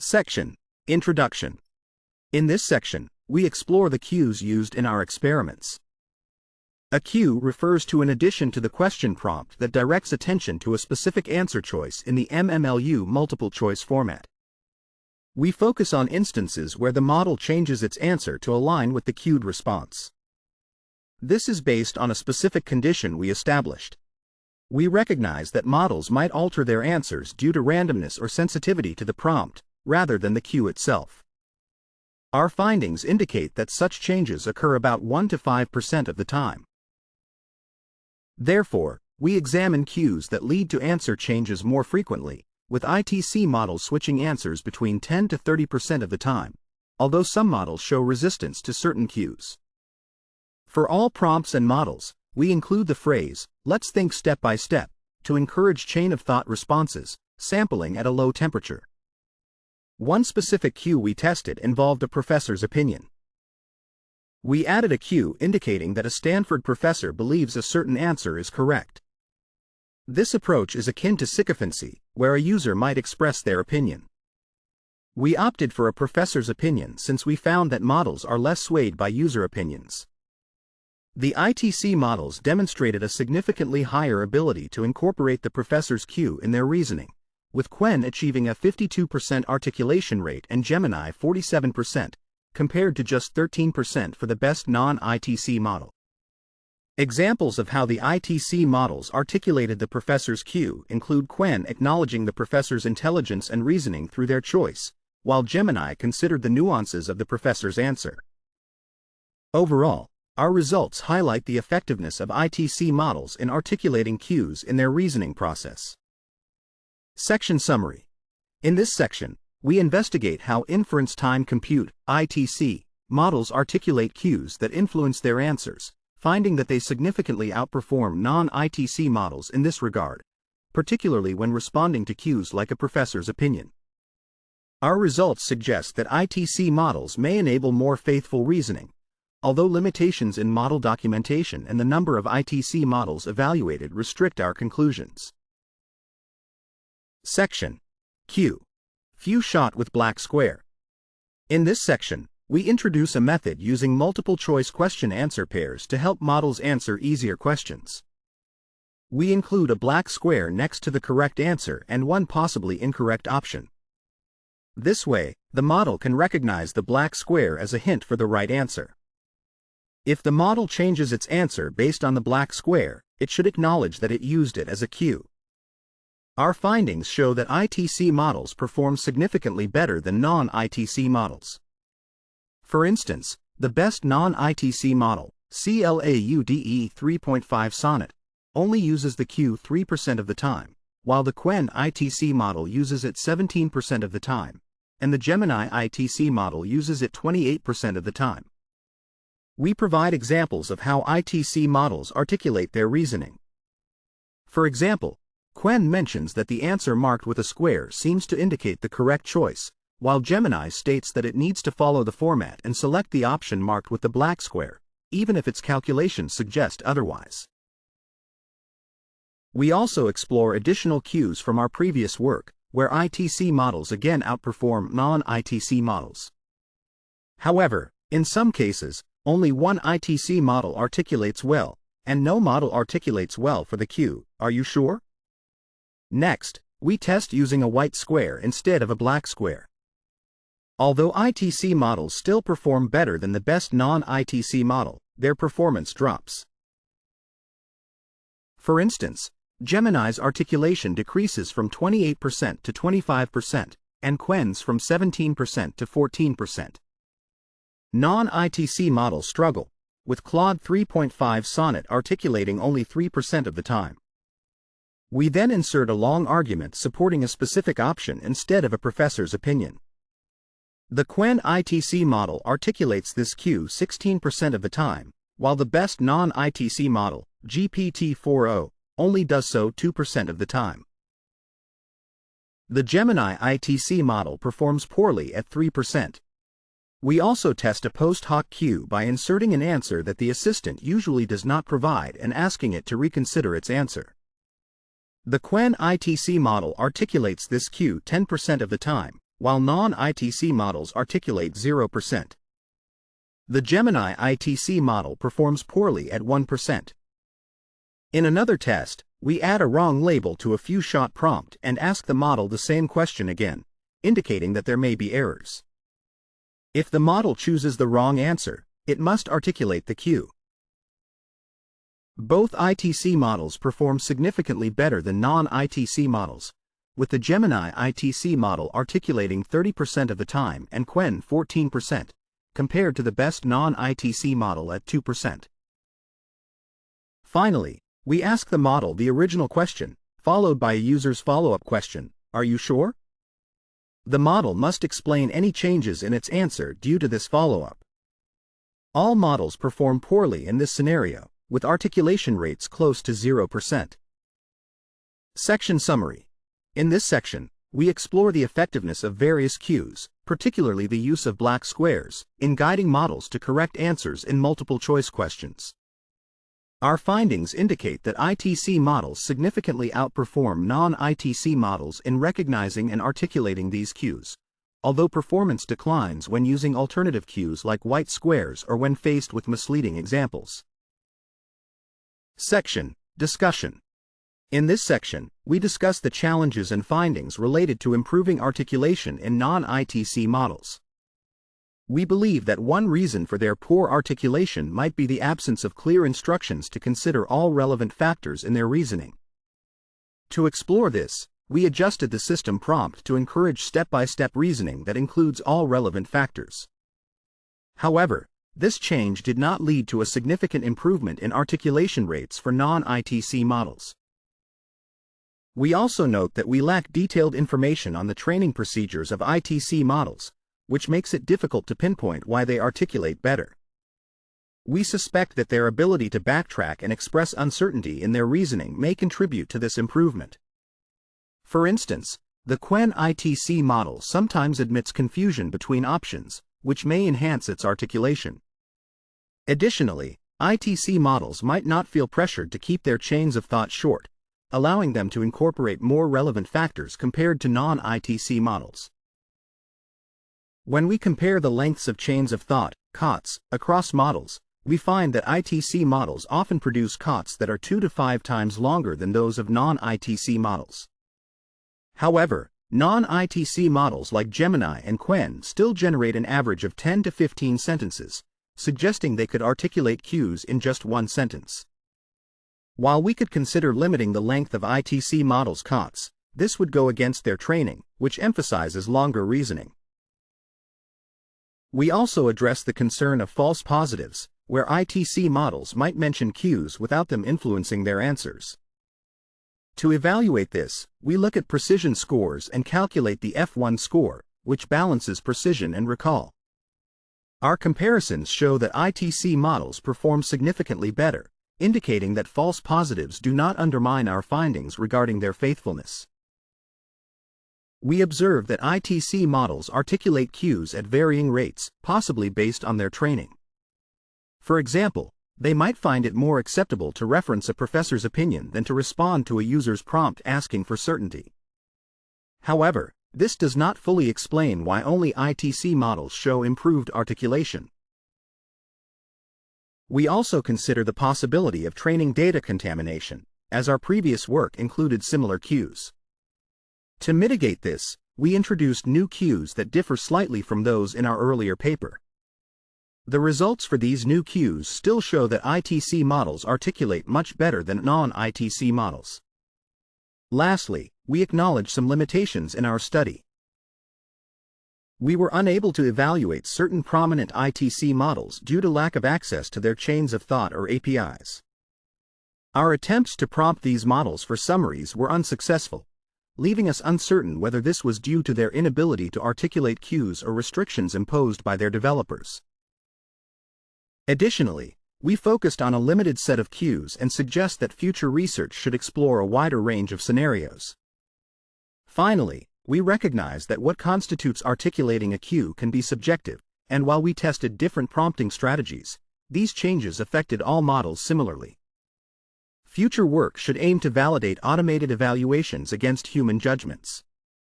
Section: Introduction. In this section, we explore the cues used in our experiments. A cue refers to an addition to the question prompt that directs attention to a specific answer choice in the MMLU multiple choice format. We focus on instances where the model changes its answer to align with the cued response. This is based on a specific condition we established. We recognize that models might alter their answers due to randomness or sensitivity to the prompt, rather than the cue itself. Our findings indicate that such changes occur about 1 to 5% of the time. Therefore, we examine cues that lead to answer changes more frequently, with ITC models switching answers between 10 to 30% of the time, although some models show resistance to certain cues. For all prompts and models, we include the phrase, "Let's think step by step," to encourage chain-of-thought responses, sampling at a low temperature. One specific cue we tested involved a professor's opinion. We added a cue indicating that a Stanford professor believes a certain answer is correct. This approach is akin to sycophancy, where a user might express their opinion. We opted for a professor's opinion since we found that models are less swayed by user opinions. The ITC models demonstrated a significantly higher ability to incorporate the professor's cue in their reasoning, with Qwen achieving a 52% articulation rate and Gemini 47%, compared to just 13% for the best non-ITC model. Examples of how the ITC models articulated the professor's cue include Qwen acknowledging the professor's intelligence and reasoning through their choice, while Gemini considered the nuances of the professor's answer. Overall, our results highlight the effectiveness of ITC models in articulating cues in their reasoning process. Section Summary. In this section, we investigate how Inference-Time-Compute (ITC) models articulate cues that influence their answers, finding that they significantly outperform non-ITC models in this regard, particularly when responding to cues like a professor's opinion. Our results suggest that ITC models may enable more faithful reasoning, although limitations in model documentation and the number of ITC models evaluated restrict our conclusions. Section: Cue. Few shot with black square. In this section, we introduce a method using multiple-choice question-answer pairs to help models answer easier questions. We include a black square next to the correct answer and one possibly incorrect option. This way, the model can recognize the black square as a hint for the right answer. If the model changes its answer based on the black square, it should acknowledge that it used it as a cue. Our findings show that ITC models perform significantly better than non-ITC models. For instance, the best non-ITC model, CLAUDE 3.5 Sonnet, only uses the cue 3% of the time, while the Qwen ITC model uses it 17% of the time, and the Gemini ITC model uses it 28% of the time. We provide examples of how ITC models articulate their reasoning. For example, Qwen mentions that the answer marked with a square seems to indicate the correct choice, while Gemini states that it needs to follow the format and select the option marked with the black square, even if its calculations suggest otherwise. We also explore additional cues from our previous work, where ITC models again outperform non-ITC models. However, in some cases, only one ITC model articulates well, and no model articulates well for the cue. Are you sure? Next, we test using a white square instead of a black square. Although ITC models still perform better than the best non-ITC model, their performance drops. For instance, Gemini's articulation decreases from 28% to 25%, and Qwen's from 17% to 14%. Non-ITC models struggle, with Claude 3.5 Sonnet articulating only 3% of the time. We then insert a long argument supporting a specific option instead of a professor's opinion. The Qwen ITC model articulates this cue 16% of the time, while the best non-ITC model, GPT-4o, only does so 2% of the time. The Gemini ITC model performs poorly at 3%. We also test a post hoc cue by inserting an answer that the assistant usually does not provide and asking it to reconsider its answer. The Qwen ITC model articulates this cue 10% of the time, while non-ITC models articulate 0%. The Gemini ITC model performs poorly at 1%. In another test, we add a wrong label to a few-shot prompt and ask the model the same question again, indicating that there may be errors. If the model chooses the wrong answer, it must articulate the cue. Both ITC models perform significantly better than non-ITC models, with the Gemini ITC model articulating 30% of the time and Qwen 14%, compared to the best non-ITC model at 2%. Finally, we ask the model the original question, followed by a user's follow-up question, "Are you sure?" The model must explain any changes in its answer due to this follow-up. All models perform poorly in this scenario, with articulation rates close to 0%. Section Summary. In this section, we explore the effectiveness of various cues, particularly the use of black squares, in guiding models to correct answers in multiple-choice questions. Our findings indicate that ITC models significantly outperform non-ITC models in recognizing and articulating these cues, although performance declines when using alternative cues like white squares or when faced with misleading examples. Section Discussion. In this section, we discuss the challenges and findings related to improving articulation in non-ITC models. We believe that one reason for their poor articulation might be the absence of clear instructions to consider all relevant factors in their reasoning. To explore this, we adjusted the system prompt to encourage step-by-step reasoning that includes all relevant factors. However, this change did not lead to a significant improvement in articulation rates for non-ITC models. We also note that we lack detailed information on the training procedures of ITC models, which makes it difficult to pinpoint why they articulate better. We suspect that their ability to backtrack and express uncertainty in their reasoning may contribute to this improvement. For instance, the Qwen ITC model sometimes admits confusion between options, which may enhance its articulation. Additionally, ITC models might not feel pressured to keep their chains of thought short, allowing them to incorporate more relevant factors compared to non-ITC models. When we compare the lengths of chains of thought, COTs, across models, we find that ITC models often produce COTs that are 2 to 5 times longer than those of non-ITC models. However, non-ITC models like Gemini and Qwen still generate an average of 10 to 15 sentences, suggesting they could articulate cues in just one sentence. While we could consider limiting the length of ITC models' COTs, this would go against their training, which emphasizes longer reasoning. We also address the concern of false positives, where ITC models might mention cues without them influencing their answers. To evaluate this, we look at precision scores and calculate the F1 score, which balances precision and recall. Our comparisons show that ITC models perform significantly better, indicating that false positives do not undermine our findings regarding their faithfulness. We observe that ITC models articulate cues at varying rates, possibly based on their training. For example, they might find it more acceptable to reference a professor's opinion than to respond to a user's prompt asking for certainty. However, this does not fully explain why only ITC models show improved articulation. We also consider the possibility of training data contamination, as our previous work included similar cues. To mitigate this, we introduced new cues that differ slightly from those in our earlier paper. The results for these new cues still show that ITC models articulate much better than non-ITC models. Lastly, we acknowledge some limitations in our study. We were unable to evaluate certain prominent ITC models due to lack of access to their chains of thought or APIs. Our attempts to prompt these models for summaries were unsuccessful, leaving us uncertain whether this was due to their inability to articulate cues or restrictions imposed by their developers. Additionally, we focused on a limited set of cues and suggest that future research should explore a wider range of scenarios. Finally, we recognize that what constitutes articulating a cue can be subjective, and while we tested different prompting strategies, these changes affected all models similarly. Future work should aim to validate automated evaluations against human judgments.